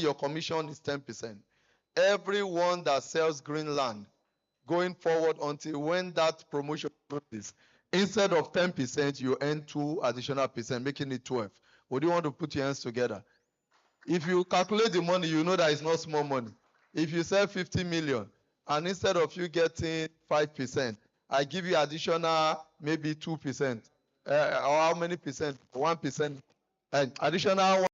your commission is 10%. Everyone that sells green land going forward until when that promotion is, instead of 10%, you earn 2 additional percent, making it 12. Would you want to put your hands together? If you calculate the money, you know that it's not small money. If you sell 50 million, and instead of you getting 5%, I give you additional maybe 2%. Or how many percent? 1%. And additional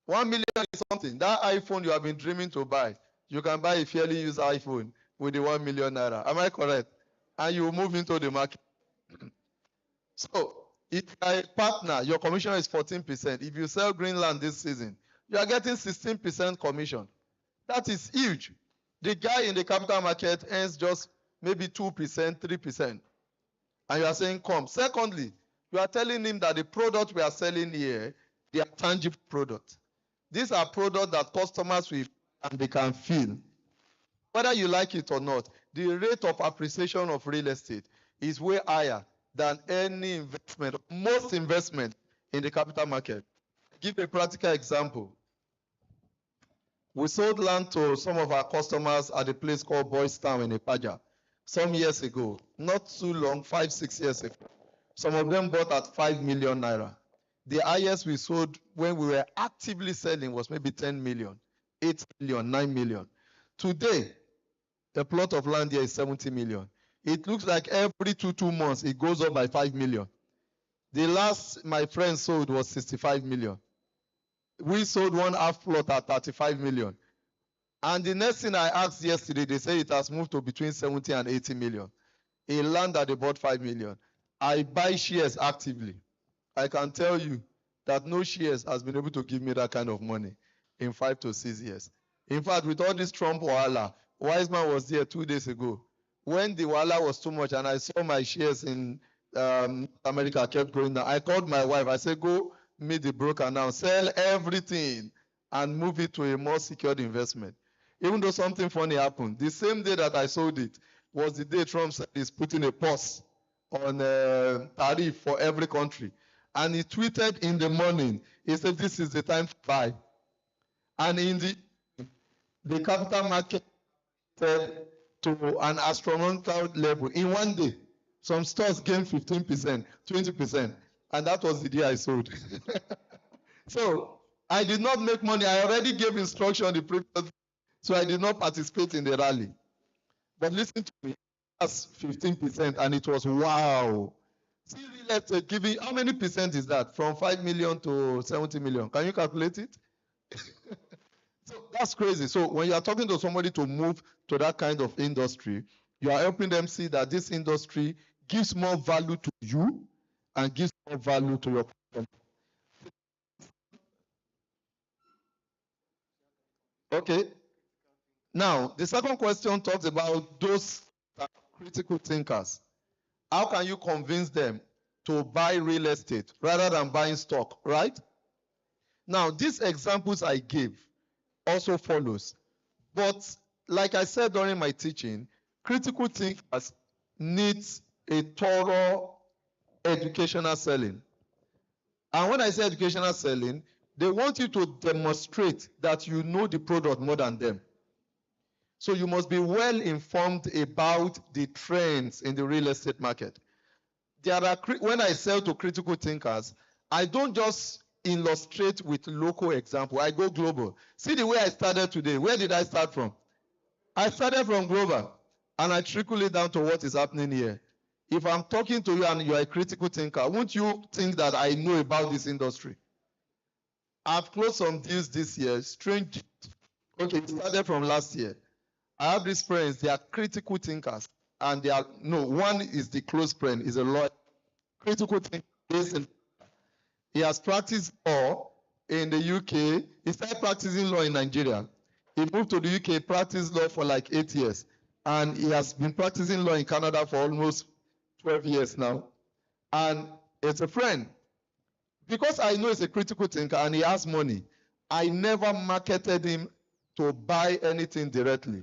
1 million is something. That iPhone you have been dreaming to buy, you can buy a fairly used iPhone with the 1 million naira. Am I correct? And you move into the market. So, if you are a partner, your commission is 14%. If you sell Greenland this season, you are getting 16% commission. That is huge. The guy in the capital market earns just maybe 2%, 3%. And you are saying, come. Secondly, you are telling him that the product we are selling here, they are tangible products. These are products that customers will and they can feel. Whether you like it or not, the rate of appreciation of real estate is way higher than any investment, most investment in the capital market. Give a practical example. We sold land to some of our customers at a place called Boys Town in Ipaja some years ago. Not too long, 5, 6 years ago. Some of them bought at 5 million naira. The highest we sold when we were actively selling was maybe 10 million, 8 million, 9 million. Today, the plot of land here is 70 million. It looks like every two months it goes up by 5 million. The last my friend sold was 65 million. We sold one half plot at 35 million. And the next thing I asked yesterday, they say it has moved to between 70 and 80 million. A land that they bought 5 million. I buy shares actively. I can tell you that no shares has been able to give me that kind of money in 5 to 6 years. In fact, with all this Trump wahala, Wiseman was there 2 days ago. When the wahala was too much and I saw my shares in America kept going down, I called my wife. I said, go meet the broker now, sell everything and move it to a more secured investment. Even though something funny happened, the same day that I sold it was the day Trump said he's putting a pause on tariff for every country. And he tweeted in the morning, he said, this is the time to buy. And in the capital market said to an astronomical level in one day. Some stocks gained 15%, 20%, and that was the day I sold. So I did not make money. I already gave instruction the previous, so I did not participate in the rally. But listen to me, that's 15%, and it was wow. See, real estate giving, how many percent is that? From 5 million to 70 million. Can you calculate it? So that's crazy. So when you are talking to somebody to move to that kind of industry, you are helping them see that this industry gives more value to you and gives more value to your company. Okay. Now, the second question talks about those critical thinkers. How can you convince them to buy real estate rather than buying stock, right? Now, these examples I gave also follows. But like I said during my teaching, critical thinkers need a thorough educational selling. And when I say educational selling, they want you to demonstrate that you know the product more than them. So you must be well informed about the trends in the real estate market. When I sell to critical thinkers, I don't just illustrate with local example. I go global. See the way I started today. Where did I start from? I started from global, and I trickle it down to what is happening here. If I'm talking to you and you're a critical thinker, won't you think that I know about this industry? I've closed some deals this year. Strange. Okay, it started from last year. I have these friends, they are critical thinkers. And they are, no, one is the close friend, is a lawyer. Critical thinker. He has practiced law in the UK. He started practicing law in Nigeria. He moved to the UK, practiced law for like 8 years. And he has been practicing law in Canada for almost 12 years now. And it's a friend. Because I know he's a critical thinker and he has money, I never marketed him to buy anything directly.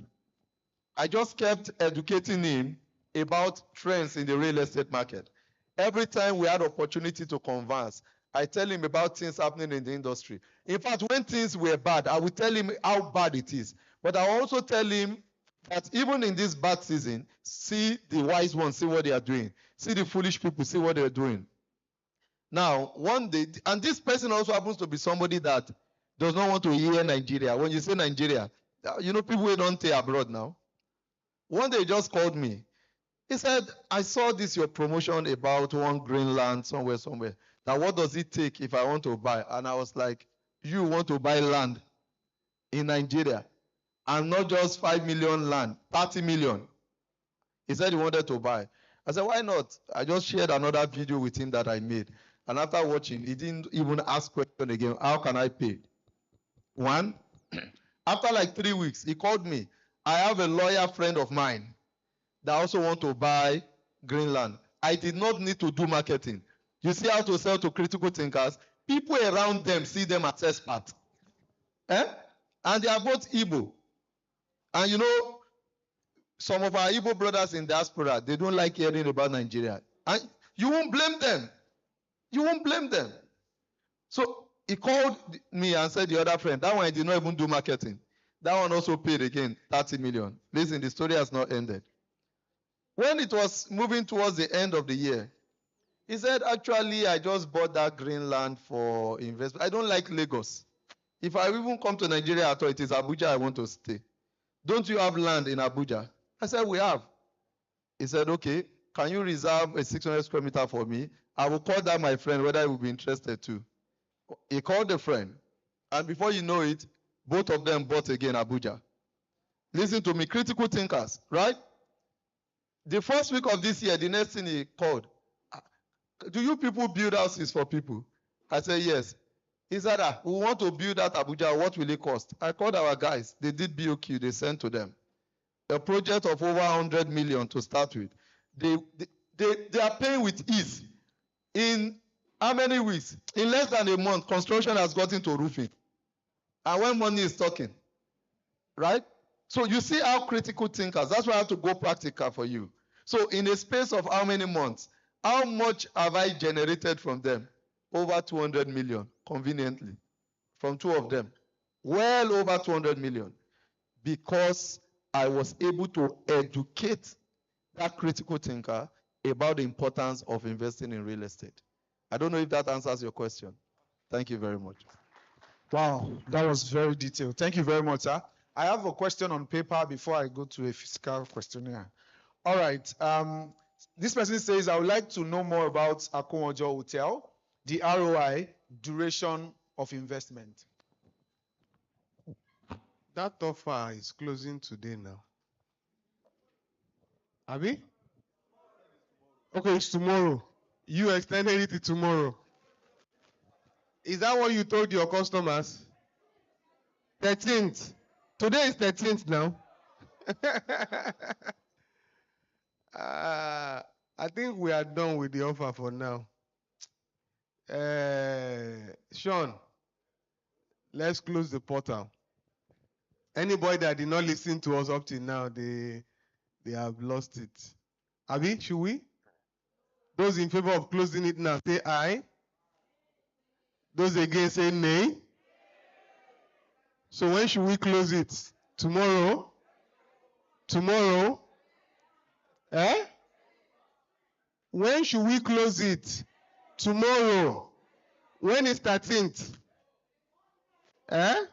I just kept educating him about trends in the real estate market. Every time we had opportunity to converse, I tell him about things happening in the industry. In fact, when things were bad, I will tell him how bad it is. But I also tell him that even in this bad season, see the wise ones, see what they are doing. See the foolish people, see what they are doing. Now, one day, and this person also happens to be somebody that does not want to hear Nigeria. When you say Nigeria, you know, people who don't stay abroad now. One day he just called me. He said, I saw this, your promotion about one green land somewhere. Now, what does it take if I want to buy? And I was like, you want to buy land in Nigeria, and not just 5 million land, 30 million. He said he wanted to buy. I said, why not? I just shared another video with him that I made. And after watching, he didn't even ask question again. How can I pay? One, after like 3 weeks, he called me. I have a lawyer friend of mine that also want to buy Greenland. I did not need to do marketing. You see how to sell to critical thinkers? People around them see them as experts. And they are both Igbo. And you know, some of our Igbo brothers in diaspora, they don't like hearing about Nigeria. And you won't blame them. You won't blame them. So he called me and said the other friend, that one I did not even do marketing. That one also paid again 30 million. Listen, the story has not ended. When it was moving towards the end of the year, he said, actually, I just bought that green land for investment. I don't like Lagos. If I even come to Nigeria at all, it is Abuja I want to stay. Don't you have land in Abuja? I said, we have. He said, okay, can you reserve a 600 square meter for me? I will call that my friend, whether he will be interested too. He called the friend, and before you know it, both of them bought again Abuja. Listen to me, critical thinkers, right? The first week of this year, the next thing he called, do you people build houses for people? I said, yes. He said, we want to build that Abuja, what will it cost? I called our guys, they did BOQ, they sent to them. A project of over 100 million to start with. They are paying with ease. In how many weeks? In less than a month, construction has gotten to roofing. And when money is talking, right? So you see how critical thinkers, that's why I have to go practical for you. So in a space of how many months, how much have I generated from them? Over 200 million, conveniently, from two of them. Well over 200 million. Because I was able to educate that critical thinker about the importance of investing in real estate. I don't know if that answers your question. Thank you very much. Wow, that was very detailed. Thank you very much, sir. I have a question on paper before I go to a physical questionnaire. All right. This person says, I would like to know more about Akonwojo Hotel, the ROI, duration of investment. That offer is closing today now. Abi? Okay, it's tomorrow. You extended it to tomorrow. Is that what you told your customers? 13th. Today is 13th now. I think we are done with the offer for now. Sean, let's close the portal. Anybody that did not listen to us up till now, they have lost it. Abi, should we? Those in favor of closing it now, say aye. Those against, say nay. So when should we close it? Tomorrow? Tomorrow? Eh? When should we close it? Tomorrow. When is 13th? Eh?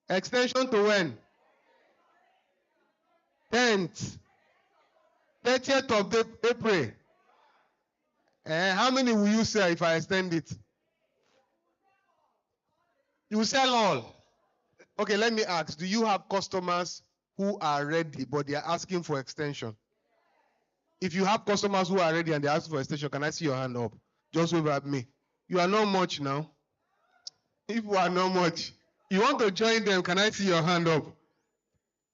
Extension to when? 10th. 30th of April. How many will you sell if I extend it? You will sell all. Okay, let me ask. Do you have customers who are ready, but they are asking for extension? If you have customers who are ready and they ask for extension, can I see your hand up? Just wave at me. You are not much now. If you are not much, you want to join them, can I see your hand up?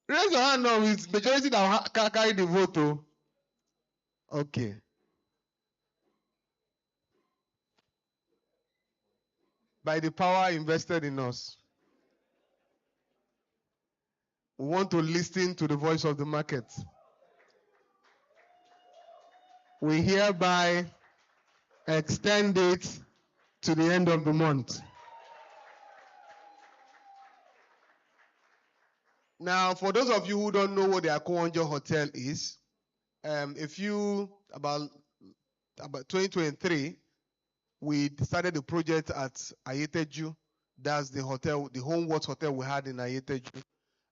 Raise your hand up. It's majority that will carry the vote. Oh. Okay. By the power invested in us, we want to listen to the voice of the market. We hereby extend it to the end of the month. Now, for those of you who don't know what the Akonjo Hotel is, about 2023, we started the project at Ayeteju. That's the hotel, the home watch hotel we had in Ayeteju.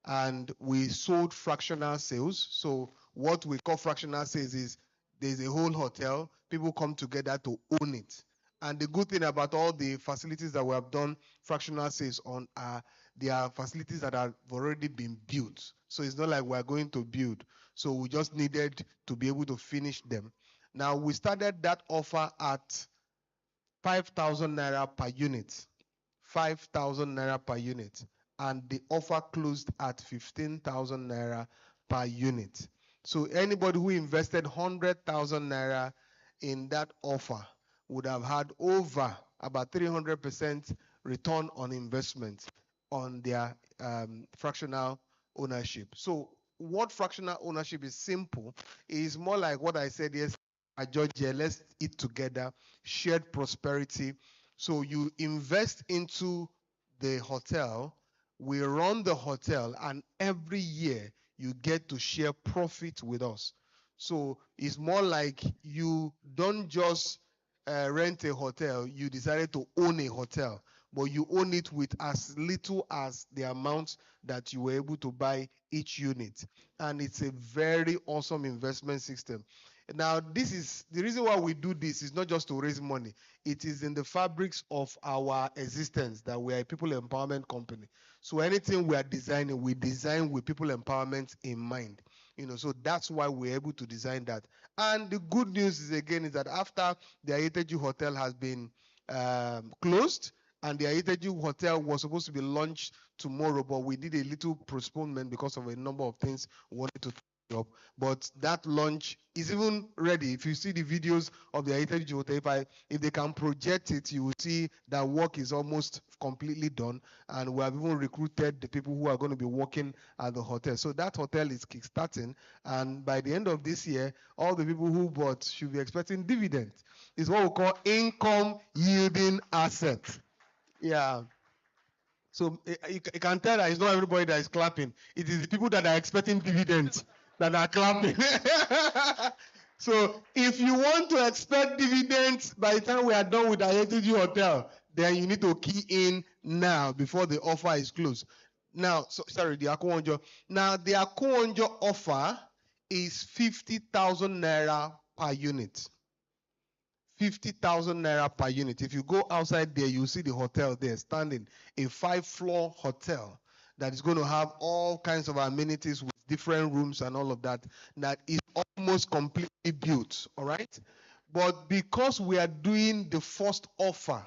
And we sold fractional sales. So what we call fractional sales is there's a whole hotel, people come together to own it. And the good thing about all the facilities that we have done fractional sales on are they are facilities that have already been built. So it's not like we're going to build. So we just needed to be able to finish them. Now we started that offer at 5,000 naira per unit. 5,000 naira per unit. And the offer closed at 15,000 naira per unit. So anybody who invested 100,000 naira in that offer would have had over about 300% return on investment on their fractional ownership. So what fractional ownership is simple, is more like what I said yesterday, Georgia, let's eat together, shared prosperity. So you invest into the hotel, we run the hotel, and every year you get to share profit with us. So it's more like you don't just rent a hotel, you decided to own a hotel, but you own it with as little as the amount that you were able to buy each unit. And it's a very awesome investment system. Now, this is the reason why we do this is not just to raise money. It is in the fabrics of our existence that we are a people empowerment company. So anything we are designing, we design with people empowerment in mind. So that's why we're able to design that. And the good news is, again, is that after the Ayeteju Hotel has been closed, and the Ayeteju Hotel was supposed to be launched tomorrow, but we did a little postponement because of a number of things we wanted to up. But that launch is even ready. If you see the videos of the Ayeteju Hotel, if they can project it, you will see that work is almost completely done, and we have even recruited the people who are going to be working at the hotel. So that hotel is kickstarting, and by the end of this year, all the people who bought should be expecting dividends. It's what we call income yielding assets. Yeah. So you can tell that it's not everybody that is clapping. It is the people that are expecting dividends that are clapping. So if you want to expect dividends by the time we are done with the Ayeteju Hotel, then you need to key in now before the offer is closed. Now, sorry, the Akonjo. Now, the Akonjo offer is 50,000 naira per unit. 50,000 naira per unit. If you go outside there, you see the hotel there standing, a 5-floor hotel that is going to have all kinds of amenities with different rooms and all of that. That is almost completely built, all right? But because we are doing the first offer,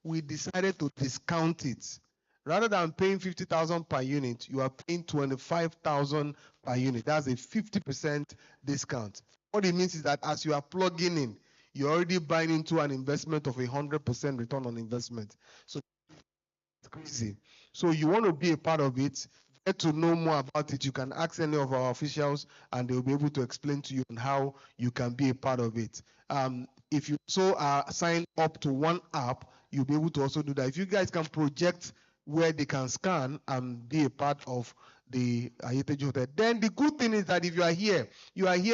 we decided to discount it. Rather than paying 50,000 per unit, you are paying 25,000 per unit. That's a 50% discount. What it means is that as you are plugging in, you're already buying into an investment of 100% return on investment. So it's crazy. So you want to be a part of it, get to know more about it. You can ask any of our officials and they'll be able to explain to you on how you can be a part of it. If you also are signed up to one app, you'll be able to also do that. If you guys can project where they can scan and be a part of the Ayeteju Hotel. Then the good thing is that if you are here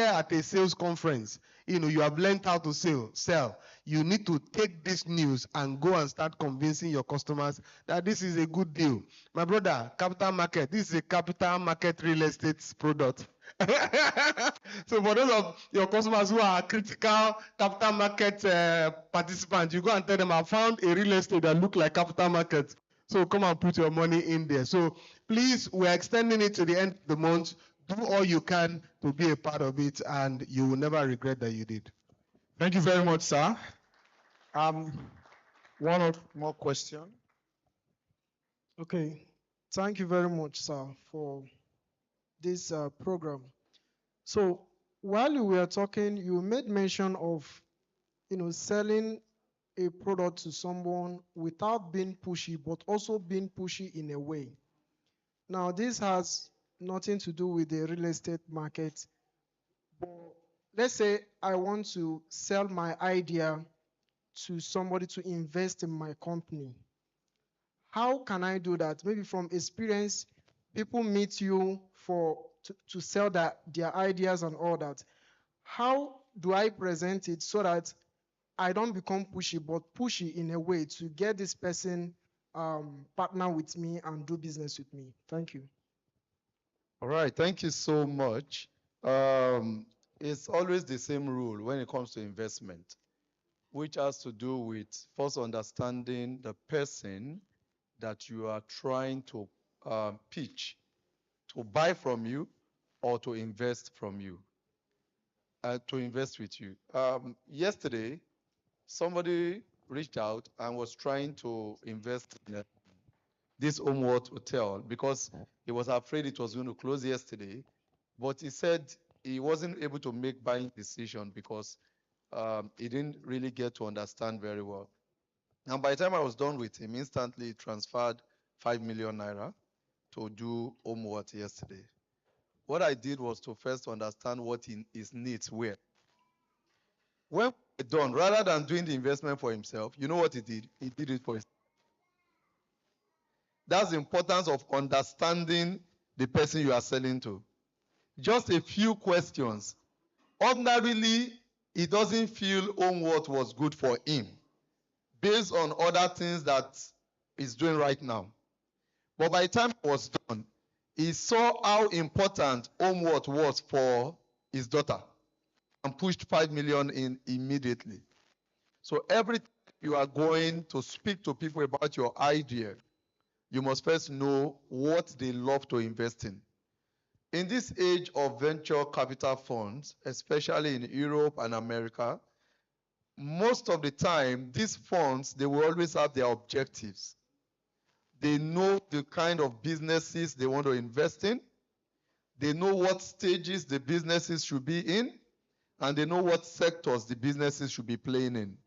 at a sales conference, you have learned how to sell. You need to take this news and go and start convincing your customers that this is a good deal. My brother, capital market, this is a capital market real estate product. So for those of your customers who are critical capital market participants, you go and tell them, I found a real estate that look like capital market. So come and put your money in there. So please, we're extending it to the end of the month. Do all you can to be a part of it, and you will never regret that you did. Thank you very much, sir. One more question. Okay. Thank you very much, sir, for this program. So while you were talking, you made mention of, selling a product to someone without being pushy, but also being pushy in a way. Now, this has nothing to do with the real estate market. But let's say I want to sell my idea to somebody to invest in my company. How can I do that? Maybe from experience, people meet you to sell their ideas and all that. How do I present it so that I don't become pushy, but pushy in a way to get this person partner with me and do business with me? Thank you. All right, thank you so much. It's always the same rule when it comes to investment, which has to do with first understanding the person that you are trying to pitch, to buy from you or to invest from you, to invest with you. Yesterday, somebody reached out and was trying to invest in this Homeworld hotel because he was afraid it was going to close yesterday. But he said he wasn't able to make buying decision because he didn't really get to understand very well. And by the time I was done with him, instantly transferred 5 million naira to do Homeworld yesterday. What I did was to first understand what his needs were. When we're done, rather than doing the investment for himself, you know what he did? He did it for himself. That's the importance of understanding the person you are selling to. Just a few questions. Ordinarily, he doesn't feel Homeworld was good for him based on other things that he's doing right now. But by the time it was done, he saw how important Homeworld was for his daughter and pushed 5 million in immediately. So every time you are going to speak to people about your idea, you must first know what they love to invest in. In this age of venture capital funds, especially in Europe and America, most of the time, these funds, they will always have their objectives. They know the kind of businesses they want to invest in. They know what stages the businesses should be in, and they know what sectors the businesses should be playing in.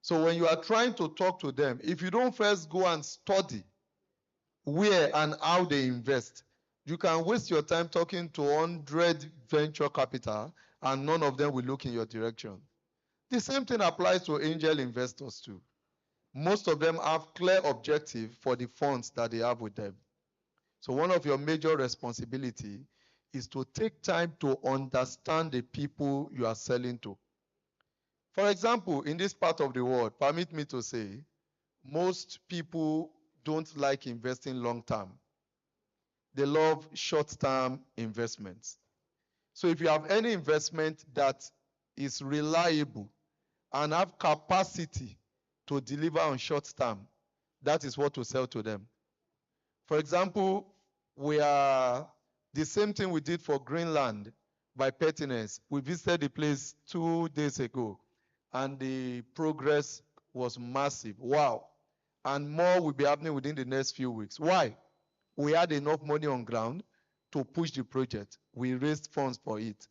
So when you are trying to talk to them, if you don't first go and study where and how they invest, you can waste your time talking to 100 venture capital and none of them will look in your direction. The same thing applies to angel investors too. Most of them have clear objective for the funds that they have with them. So one of your major responsibility is to take time to understand the people you are selling to. For example, in this part of the world, permit me to say, most people don't like investing long term. They love short-term investments. So if you have any investment that is reliable and have capacity to deliver on short term, that is what to sell to them. For example, the same thing we did for Greenland by Pertinence. We visited the place 2 days ago and the progress was massive. Wow. And more will be happening within the next few weeks. Why? We had enough money on ground to push the project. We raised funds for it.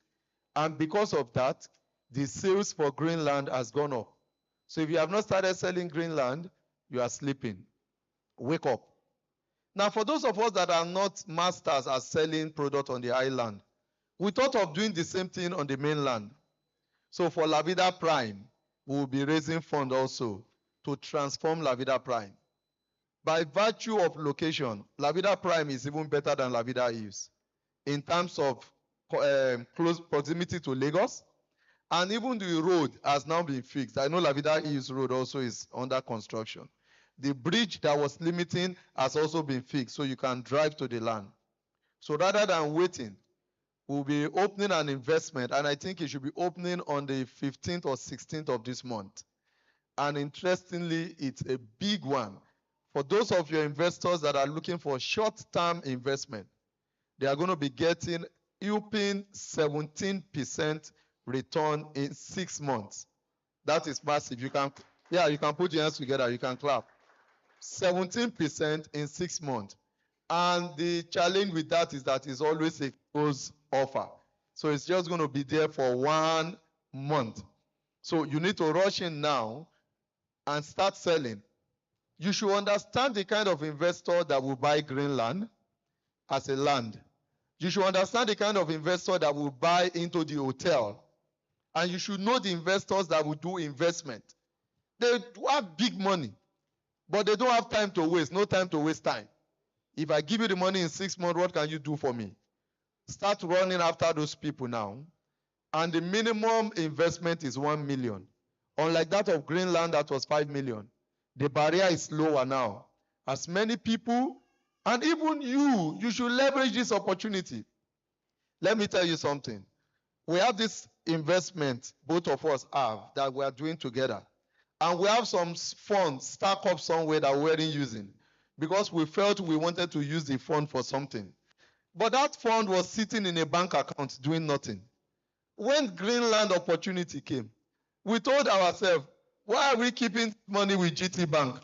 And because of that, the sales for Greenland has gone up. So if you have not started selling Greenland, you are sleeping. Wake up. Now, for those of us that are not masters at selling product on the island, we thought of doing the same thing on the mainland. So for La Vida Prime, we will be raising funds also to transform La Vida Prime. By virtue of location, La Vida Prime is even better than La Vida Eves in terms of close proximity to Lagos, and even the road has now been fixed. I know La Vida Eves road also is under construction. The bridge that was limiting has also been fixed, so you can drive to the land. So rather than waiting, we'll be opening an investment, and I think it should be opening on the 15th or 16th of this month. And interestingly, it's a big one. For those of your investors that are looking for short-term investment, they are going to be getting whopping 17% return in 6 months. That is massive. You can put your hands together. You can clap. 17% in 6 months. And the challenge with that is that it's always a close offer. So it's just going to be there for 1 month. So you need to rush in now and start selling. You should understand the kind of investor that will buy Greenland as a land. You should understand the kind of investor that will buy into the hotel. And you should know the investors that will do investment. They have big money, but they don't have time to waste. No time to waste time. If I give you the money in 6 months, what can you do for me? Start running after those people now. And the minimum investment is 1 million. Unlike that of Greenland, that was 5 million. The barrier is lower now. As many people, and even you should leverage this opportunity. Let me tell you something. We have this investment, both of us have, that we are doing together. And we have some funds stacked up somewhere that we weren't using because we felt we wanted to use the fund for something. But that fund was sitting in a bank account doing nothing. When Greenland opportunity came, we told ourselves, why are we keeping money with GT Bank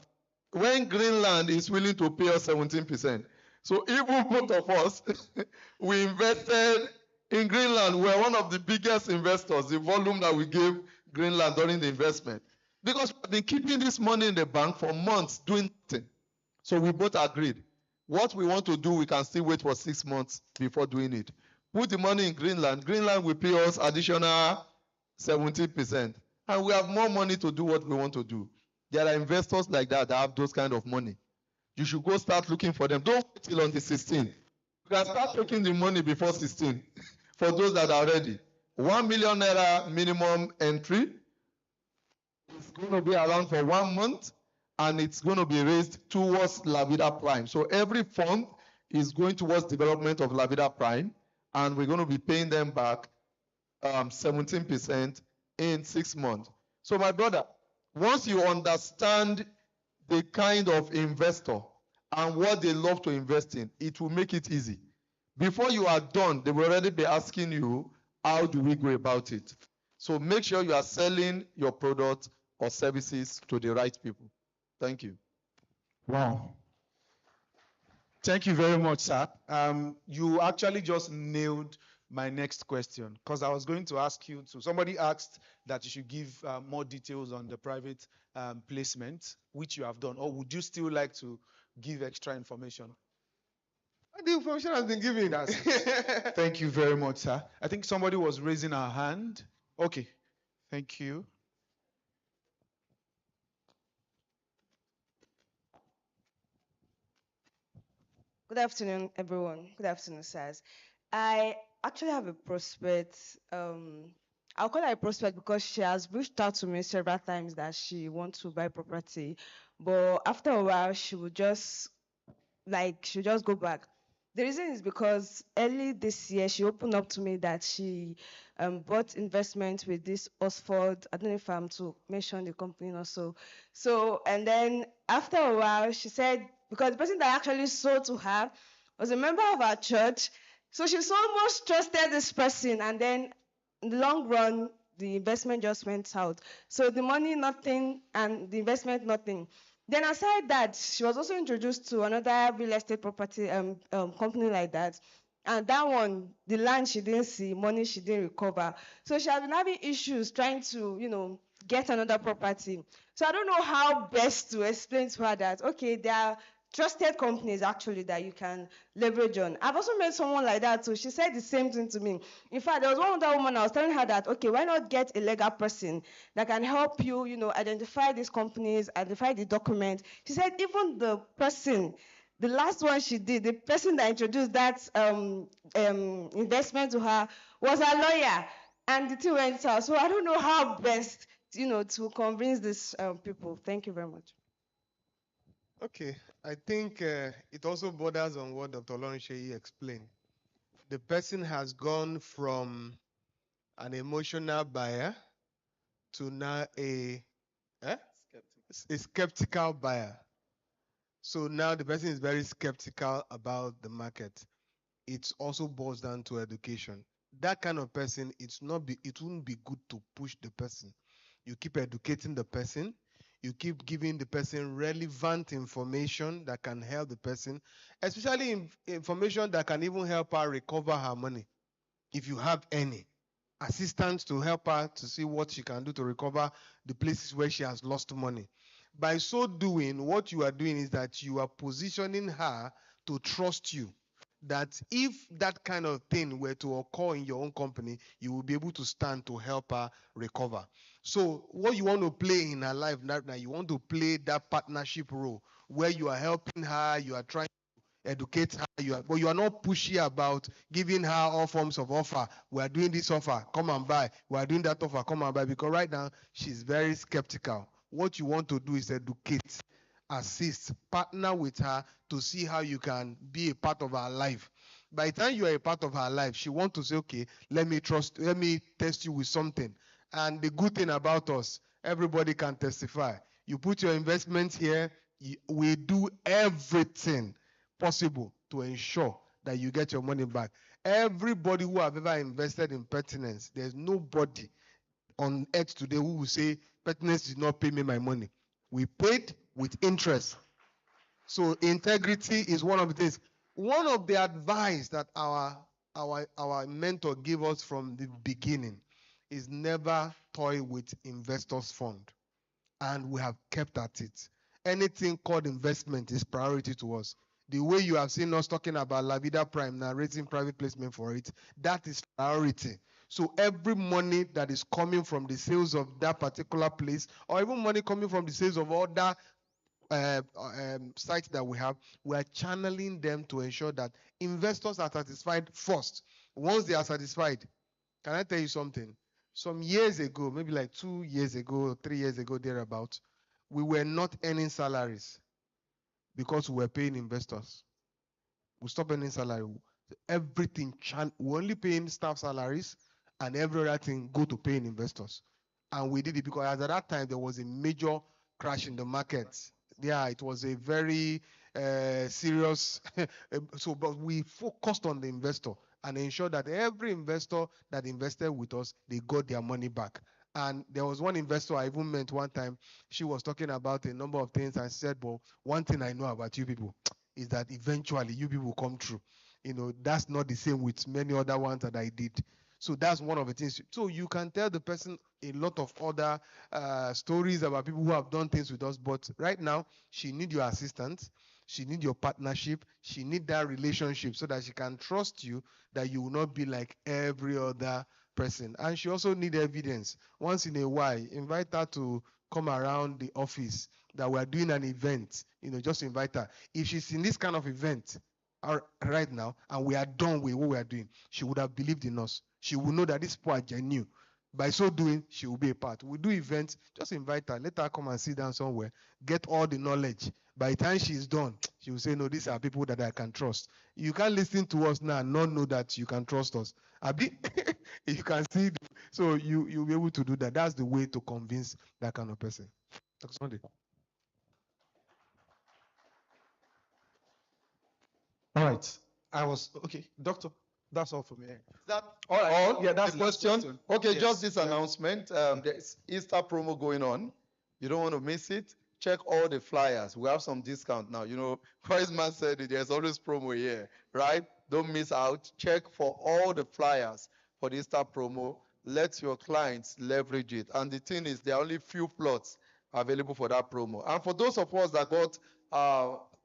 when Greenland is willing to pay us 17%? So even both of us, we invested in Greenland. We're one of the biggest investors, the volume that we gave Greenland during the investment. Because we've been keeping this money in the bank for months doing nothing. So we both agreed. What we want to do, we can still wait for 6 months before doing it. Put the money in Greenland. Greenland will pay us additional 70%. And we have more money to do what we want to do. There are investors like that have those kind of money. You should go start looking for them. Don't wait till on the 16th. You can start taking the money before 16 for those that are ready. 1 million naira minimum entry. It's going to be around for 1 month, and it's going to be raised towards La Vida Prime. So every fund is going towards development of La Vida Prime, and we're going to be paying them back 17% in 6 months. So my brother, once you understand the kind of investor and what they love to invest in, it will make it easy. Before you are done, they will already be asking you, how do we go about it? So make sure you are selling your product or services to the right people. Thank you. Wow. Thank you very much, sir. You actually just nailed my next question, because I was going to ask you to, somebody asked that you should give more details on the private placement, which you have done, or would you still like to give extra information? The information has been given. Thank you very much, sir. I think somebody was raising a hand. Okay, thank you. Good afternoon, everyone. Good afternoon, sirs. I actually have a prospect. I'll call her a prospect because she has reached out to me several times that she wants to buy property, but after a while she would just go back. The reason is because early this year she opened up to me that she bought investment with this Oxford. I don't know if I'm to mention the company also. So, and then after a while she said, because the person that actually sold to her was a member of our church, so she so much trusted this person, and then in the long run, the investment just went out. So the money, nothing, and the investment, nothing. Then aside that, she was also introduced to another real estate property company like that. And that one, the land she didn't see, money she didn't recover. So she has been having issues trying to, get another property. So I don't know how best to explain to her that, okay, there are trusted companies actually that you can leverage on. I've also met someone like that too. She said the same thing to me. In fact, there was one other woman, I was telling her that, okay, why not get a legal person that can help you, identify these companies, identify the document. She said even the person, the last one she did, the person that introduced that investment to her was a lawyer, and the thing went out. So I don't know how best, to convince these people. Thank you very much. Okay, I think it also borders on what Dr. Olorunsheyi explained. The person has gone from an emotional buyer to now a skeptical buyer. So now the person is very skeptical about the market. It also boils down to education. That kind of person, it wouldn't be good to push the person. You keep educating the person. You keep giving the person relevant information that can help the person, especially information that can even help her recover her money, if you have any. Assistance to help her to see what she can do to recover the places where she has lost money. By so doing, what you are doing is that you are positioning her to trust you. that if that kind of thing were to occur in your own company, you will be able to stand to help her recover. So what you want to play in her life now, you want to play that partnership role where you are helping her, you are trying to educate her, but you are not pushy about giving her all forms of offer. We are doing this offer, come and buy. We are doing that offer, come and buy. Because right now, she's very skeptical. What you want to do is educate, assist, partner with her to see how you can be a part of her life. By the time you are a part of her life, she wants to say, okay, let me test you with something. And the good thing about us, everybody can testify. You put your investments here, we do everything possible to ensure that you get your money back. Everybody who have ever invested in Pertinence, there's nobody on earth today who will say, Pertinence did not pay me my money. We paid with interest. So integrity is one of the things. One of the advice that our mentor gave us from the beginning is never toy with investors' fund. And we have kept at it. Anything called investment is priority to us. The way you have seen us talking about La Vida Prime now, raising private placement for it, that is priority. So every money that is coming from the sales of that particular place, or even money coming from the sales of other sites that we have, we are channeling them to ensure that investors are satisfied first. Once they are satisfied, can I tell you something? Some years ago, maybe like 2 years ago, 3 years ago, thereabout, we were not earning salaries because we were paying investors. We stopped earning salary. Everything, we're only paying staff salaries, and every other thing go to paying investors. And we did it because at that time, there was a major crash in the market. Yeah, it was a very serious, but we focused on the investor and ensured that every investor that invested with us, they got their money back. And there was one investor I even met one time. She was talking about a number of things. I said, well, one thing I know about you people is that eventually you people will come true. You know, that's not the same with many other ones that I did. So that's one of the things. So you can tell the person a lot of other stories about people who have done things with us. But right now, she needs your assistance. She needs your partnership. She needs that relationship so that she can trust you, that you will not be like every other person. And she also needs evidence. Once in a while, invite her to come around the office that we are doing an event. You know, just invite her. If she's in this kind of event right now and we are done with what we are doing, she would have believed in us. She will know that this people are genuine. By so doing, she will be a part. We do events, just invite her, let her come and sit down somewhere, get all the knowledge. By the time she's done, she will say, no, these are people that I can trust. You can't listen to us now and not know that you can trust us. Abi, you can see, so you'll be able to do that. That's the way to convince that kind of person. Dr. Sunday. All right. Okay, doctor. That's all for me. Is that All right. all? Yeah, that's the the question. question. Okay, Yes. just this announcement. There's Easter promo going on. You don't want to miss it. Check all the flyers. We have some discount now. You know, Wise Man said it, there's always promo here, right? Don't miss out. Check for all the flyers for the Easter promo. Let your clients leverage it. And the thing is, there are only few plots available for that promo. And for those of us that got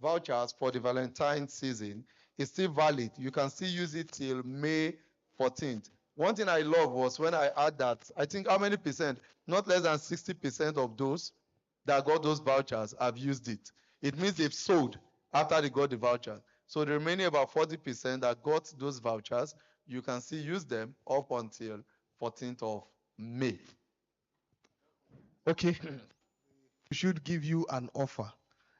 vouchers for the Valentine season, it's still valid. You can still use it till May 14th. One thing I love was when I add that, I think how many percent? Not less than 60% of those that got those vouchers have used it. It means they've sold after they got the voucher. So the remaining about 40% that got those vouchers, you can still use them up until 14th of May. Okay. We should give you an offer.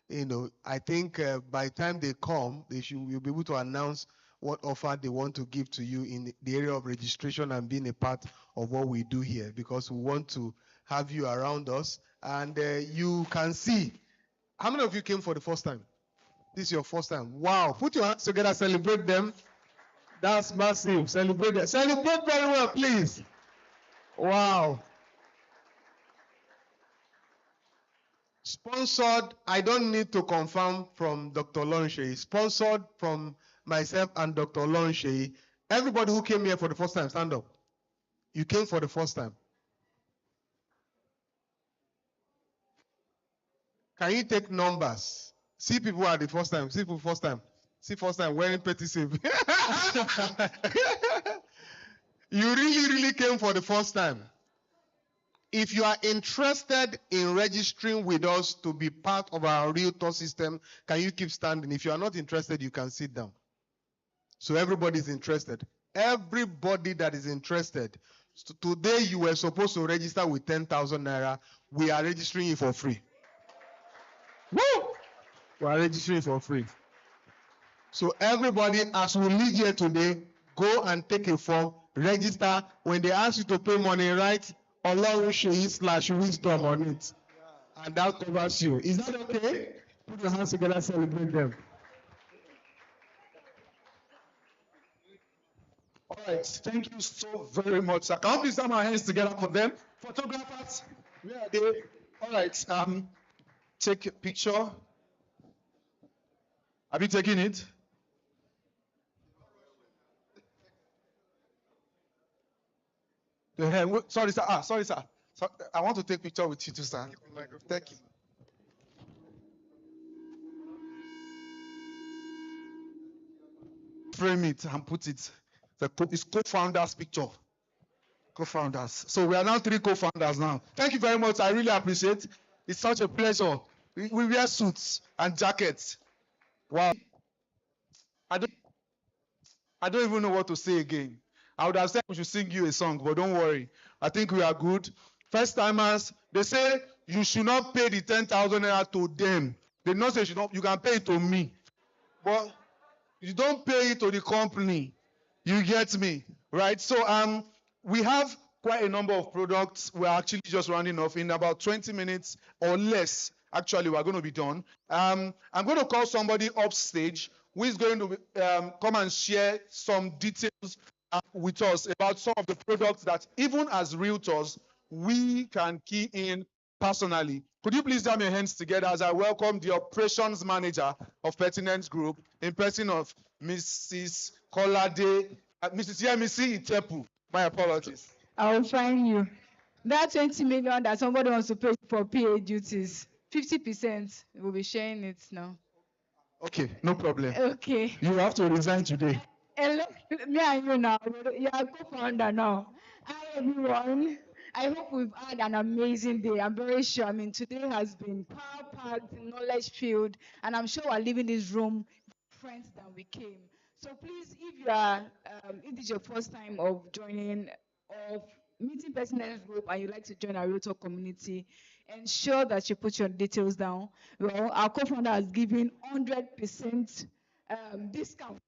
You know, I think by the time they come, you'll be able to announce what offer they want to give to you in the area of registration and being a part of what we do here, because we want to have you around us. And you can see, how many of you came for the first time? This is your first time. Wow. Put your hands together, celebrate them. That's massive. Celebrate them. Celebrate very well, please. Wow. Sponsored, I don't need to confirm from Dr. Lonshay. Sponsored from myself and Dr. Lonshay. Everybody who came here for the first time, stand up. You came for the first time. Can you take numbers? See people at the first time. See people first time. See, first time wearing petty save. You really came for the first time. If you are interested in registering with us to be part of our realtor system, can you keep standing? If you are not interested, you can sit down. So everybody is interested. Everybody that is interested. So today you were supposed to register with 10,000 naira. We are registering you for free. Woo! We are registering for free. So everybody, as we leave here today, go and take a form, register. When they ask you to pay money, write Olorunseyi/wisdom on it. And that covers you. Is that okay? Put your hands together, celebrate them. All right, thank you so very much, sir. Can we please have our hands together for them? Photographers, where are they? All right, take a picture. Have you taken it? Sorry, sir. Sorry, sir. So, I want to take a picture with you too, sir. Thank you. Frame it and put it. It's co-founders picture. Co-founders. So we are now 3 co-founders now. Thank you very much. I really appreciate it. It's such a pleasure. We wear suits and jackets. Wow. I don't even know what to say again. I would have said we should sing you a song, but don't worry. I think we are good. First timers, they say you should not pay the 10,000 naira to them. They not say you can pay it to me. But you don't pay it to the company. You get me, right? So we have quite a number of products. We're actually just rounding off in about 20 minutes or less. Actually, we're going to be done. I'm going to call somebody up stage who is going to come and share some details with us about some of the products that even as realtors, we can key in personally. Could you please jam your hands together as I welcome the operations manager of Pertinence Group in person of Mrs. Kolade, Mrs. Yemisi Itepu. My apologies. I will find you. That 20 million that somebody wants to pay for PA duties, 50%, we'll be sharing it now. Okay, no problem. Okay. You have to resign today. Hello, me and you now. You are co-founder now. Hi, everyone. I hope we've had an amazing day. I'm very sure. I mean, today has been power-packed, knowledge-filled, and I'm sure we're leaving this room friends than we came. So please, if you are, if this is your first time of joining or meeting Pertinence Group and you'd like to join our realtor community, ensure that you put your details down. Well, our co-founder has given 100% discount.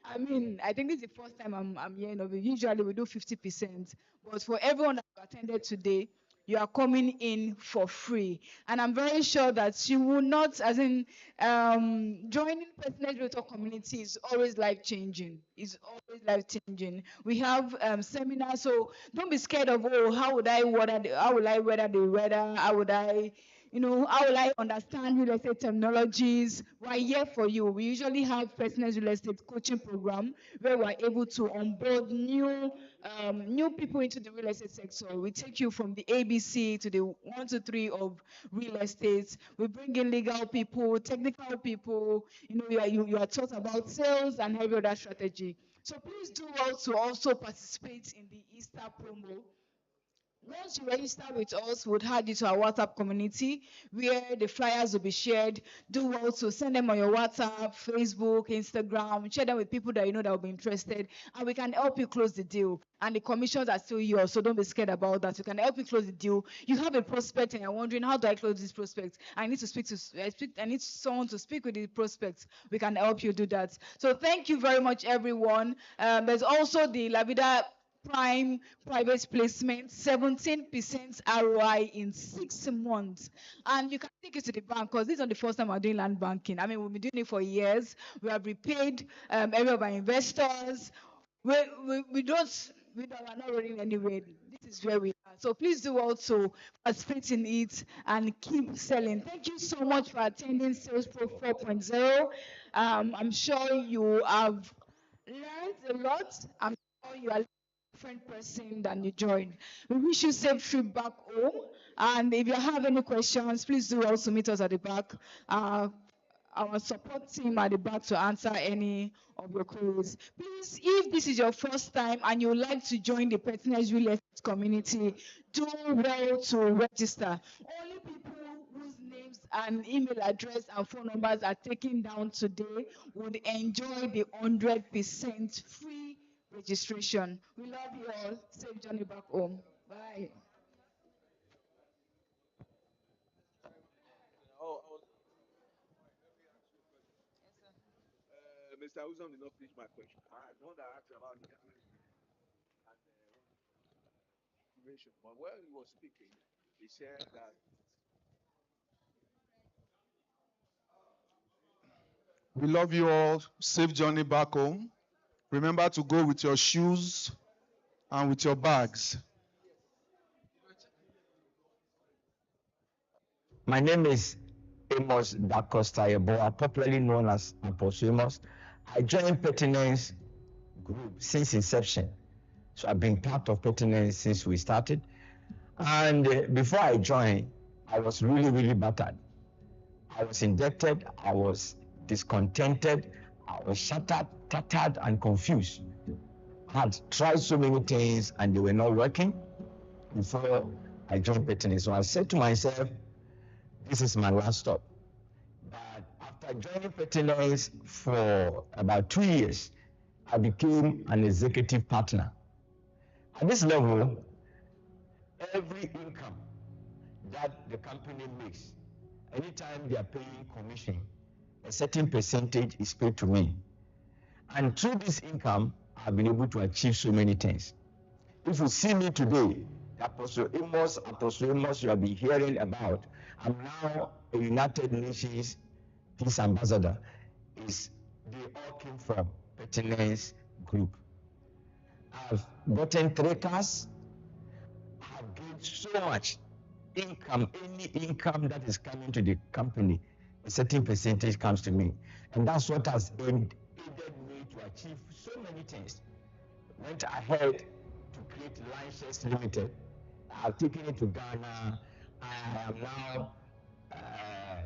I mean, I think this is the first time I'm hearing of it. Usually we do 50%, but for everyone that attended today, you are coming in for free. And I'm very sure that you will not, as in, joining Pertinence Realtor community is always life-changing. It's always life-changing. We have seminars, so don't be scared of, oh, how would I weather the weather? How would I understand real estate terminologies? We're here for you. We usually have Pertinence Real Estate coaching program where we're able to onboard new people into the real estate sector. We take you from the ABC to the 1 to 3 of real estate. We bring in legal people, technical people. You are taught about sales and every other strategy. So please do well to also participate in the Easter promo. Once you register with us, we'll add you to our WhatsApp community where the flyers will be shared. Do well to send them on your WhatsApp, Facebook, Instagram. Share them with people that you know that will be interested. And we can help you close the deal. And the commissions are still yours, so don't be scared about that. We can help you close the deal. You have a prospect and you're wondering, how do I close this prospect? I need someone to speak with the prospect. We can help you do that. So thank you very much, everyone. There's also the La Vida Prime private placement, 17% ROI in 6 months. And you can take it to the bank because this is not the first time we're doing land banking. I mean, we've been doing it for years. We have repaid every of our investors. We're not running anywhere. This is where we are. So please do also participate in it and keep selling. Thank you so much for attending Sales Pro 4.0. I'm sure you have learned a lot. I'm sure you are different person than you joined. We wish you safe trip back home. And if you have any questions, please do also meet us at the back. Our our support team at the back to answer any of your queries. Please, if this is your first time and you would like to join the Pertinence Real Estate community, do well to register. Only people whose names and email address and phone numbers are taken down today would enjoy the 100% free registration. We love you all. Safe journey back home. Bye. Mr. Uzon did not finish my question. I want to ask about the information. But while he was speaking, he said that We love you all. Safe journey back home. Remember to go with your shoes and with your bags. My name is Amos Dacosta Yeboah, popularly known as Apostle Amos. I joined Pertinence Group since inception. So I've been part of Pertinence since we started. And before I joined, I was really battered. I was indebted, I was discontented, I was shattered, tattered, and confused. I had tried so many things and they were not working before I joined Pertinence. So I said to myself, this is my last stop. But after joining Pertinence for about 2 years, I became an executive partner. At this level, every income that the company makes, anytime they are paying commission, a certain percentage is paid to me. And through this income, I've been able to achieve so many things. If you see me today, Apostle Amos you have been hearing about, I'm now a United Nations Peace Ambassador. They all came from Pertinence Group. I've gotten 3 cars. I've gained so much income. Any income that is coming to the company, a certain percentage comes to me. And that's what has aided me to achieve so many things. Went ahead to create License Limited. I've taken it to Ghana. I am now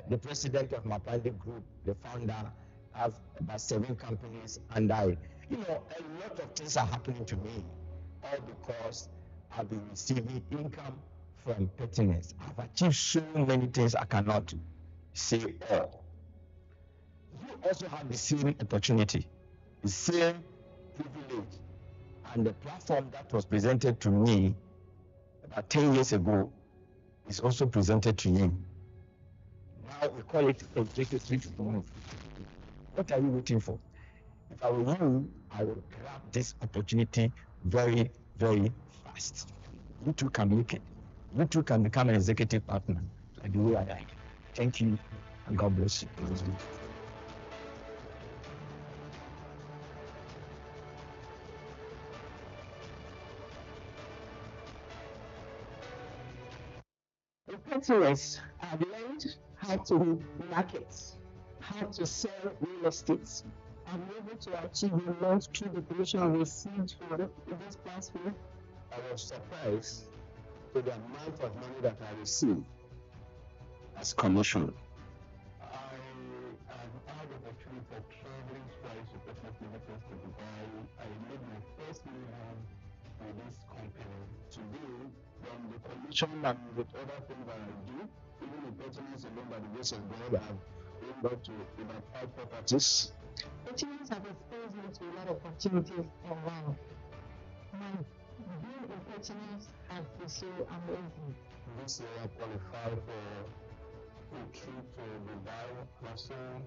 the president of Mapande Group, the founder. I have about 7 companies, and a lot of things are happening to me, all because I've been receiving income from Pertinence. I've achieved so many things I cannot say all. You also have the same opportunity, the same privilege, and the platform that was presented to me about 10 years ago is also presented to you. Now we call it executive move. What are you waiting for? If I were you, I would grab this opportunity very fast. You too can make it. You too can become an executive partner like the way I am. Thank you, and God bless you. In Pertinence, I've learned how to market, how to sell real estate. I'm able to achieve a lot through the commission I received for this past week. I was surprised to the amount of money that I received as commission. I have had the opportunity of traveling twice to Pertinence to Dubai. I made my first million with this company. Today, from the commission and with other things that I do, even the Pertinence alone by the grace of God, I've been up to about 5 properties. Pertinence have exposed me to a lot of opportunities around. Being in Pertinence has been so amazing. This year I qualified for a trip to Dubai, Marseille,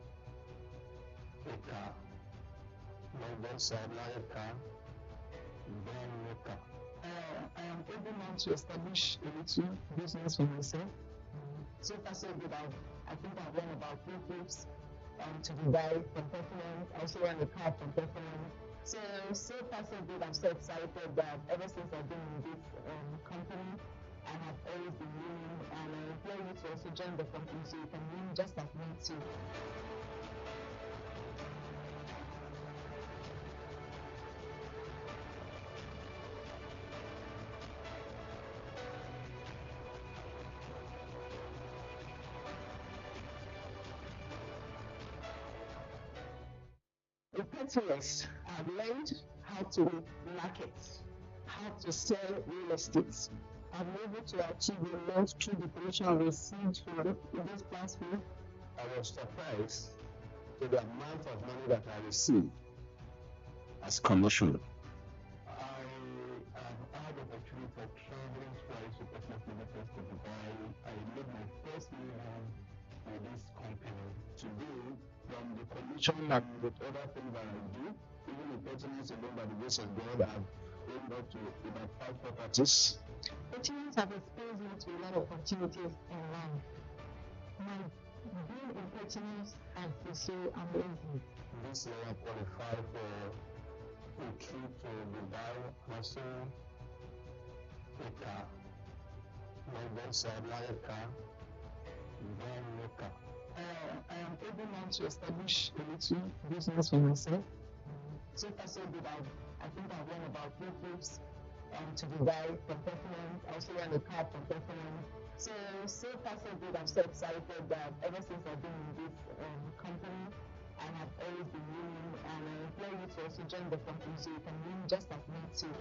a car, London side, a car, then a car. I am able now to establish a little business for myself. So far so good. I think I've run about 3 trips to Dubai from Pertinence. I also ran a car from Pertinence. So far so good. I'm so excited that ever since I've been in this company, I have always been winning, and I implore you to also join the company so you can win just like me too. In Pertinence, I've learned how to market, how to sell real estate. I'm able to achieve a lot through the commission received from this platform. I was surprised to the amount of money that I received as commission. I have had the opportunity of traveling twice to Pertinence Limited to Dubai. I made my first million with this company. Today, from the commission and with other things that I do, even in Pertinence alone, by the grace of God, I've owned up to about 5 properties. Pertinence have exposed me to a lot of opportunities in life. My being in Pertinence has been so amazing. This year I qualified for a trip to Dubai, also a car, my boss like a car, then no car. I am able now to establish a little business for myself. So far so good. I think I've run about 3 trips to Dubai from Pertinence. I also ran a car from Pertinence. So far so good. I'm so excited that ever since I've been in this company, I have always been winning, and I implore you to also join the company so you can win just as me too.